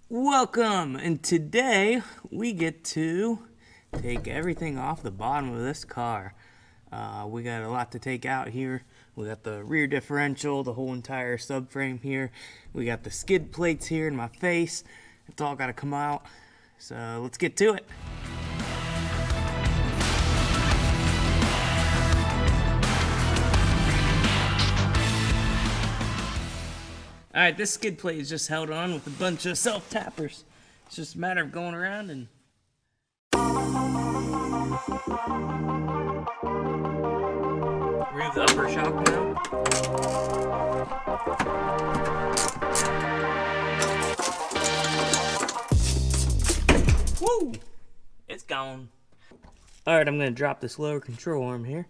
Welcome, and today we get to take everything off the bottom of this car. We got a lot to take out here. We got the rear differential, the whole entire subframe here. We got the skid plates here in my face. It's all got to come out, so let's get to it. Alright, this skid plate is just held on with a bunch of self-tappers. It's just a matter of going around and... remove the upper shock now. Woo! It's gone. Alright, I'm going to drop this lower control arm here.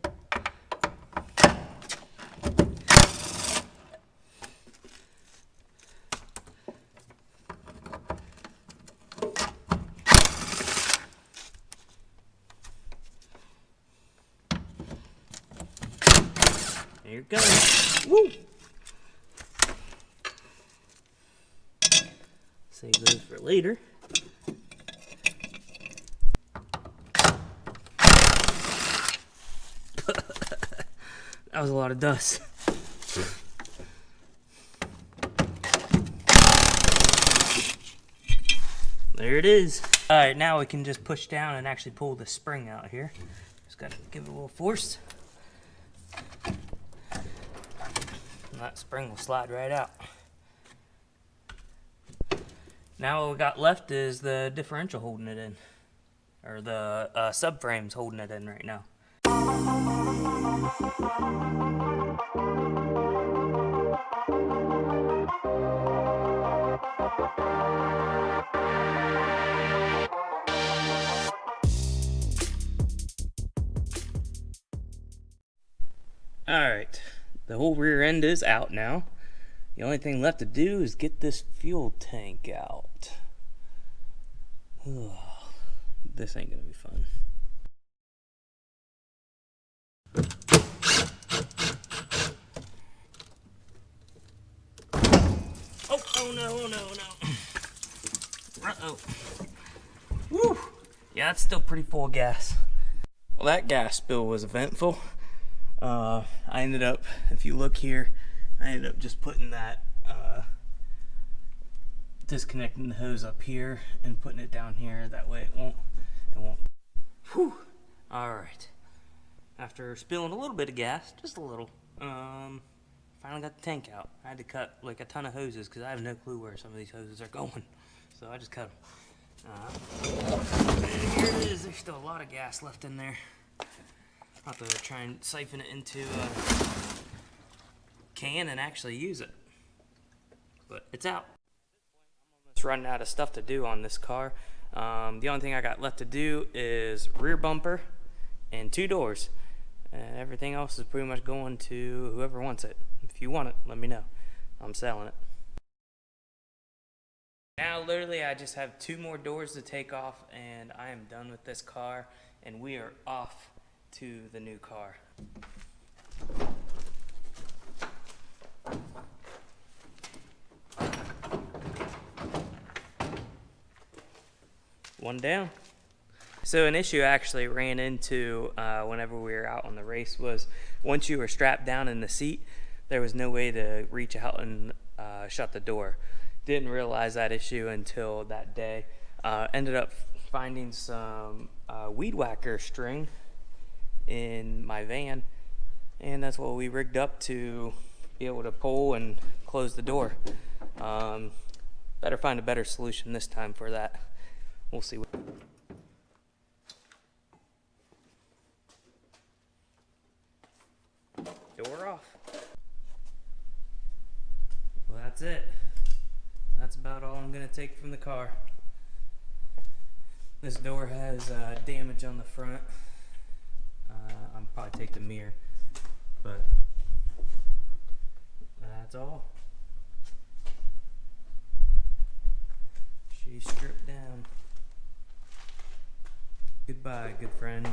Here it goes. Woo! Save those for later. That was a lot of dust. There it is. Alright, now we can just push down and actually pull the spring out here. Just gotta give it a little force. And that spring will slide right out. Now what we got left is the differential holding it in. Or the subframe's holding it in right now. Alright, the whole rear end is out now. The only thing left to do is get this fuel tank out. Ugh, this ain't gonna be fun. Oh no, oh no, no. Uh-oh. Woo! Yeah, that's still pretty full of gas. Well, that gas spill was eventful. I ended up, if you look here, I ended up just putting that, disconnecting the hose up here and putting it down here. That way it won't. Whew. Alright. After spilling a little bit of gas, just a little, finally got the tank out. I had to cut like a ton of hoses because I have no clue where some of these hoses are going. So I just cut them. And here it is. There's still a lot of gas left in there. I'll have to try and siphon it into a can and actually use it. But it's out. I'm almost running out of stuff to do on this car. The only thing I got left to do is rear bumper and 2 doors. And everything else is pretty much going to whoever wants it. If you want it, let me know. I'm selling it. Now literally I just have 2 more doors to take off and I am done with this car and we are off to the new car. One down. So an issue I actually ran into whenever we were out on the race was once you were strapped down in the seat, there was no way to reach out and shut the door. Didn't realize that issue until that day. Ended up finding some weed whacker string in my van, and that's what we rigged up to be able to pull and close the door. Better find a better solution this time for that. We'll see. Door off. Well, that's it. That's about all I'm gonna take from the car. This door has damage on the front. I'll probably take the mirror, but that's all. She's stripped down. Goodbye, good friend.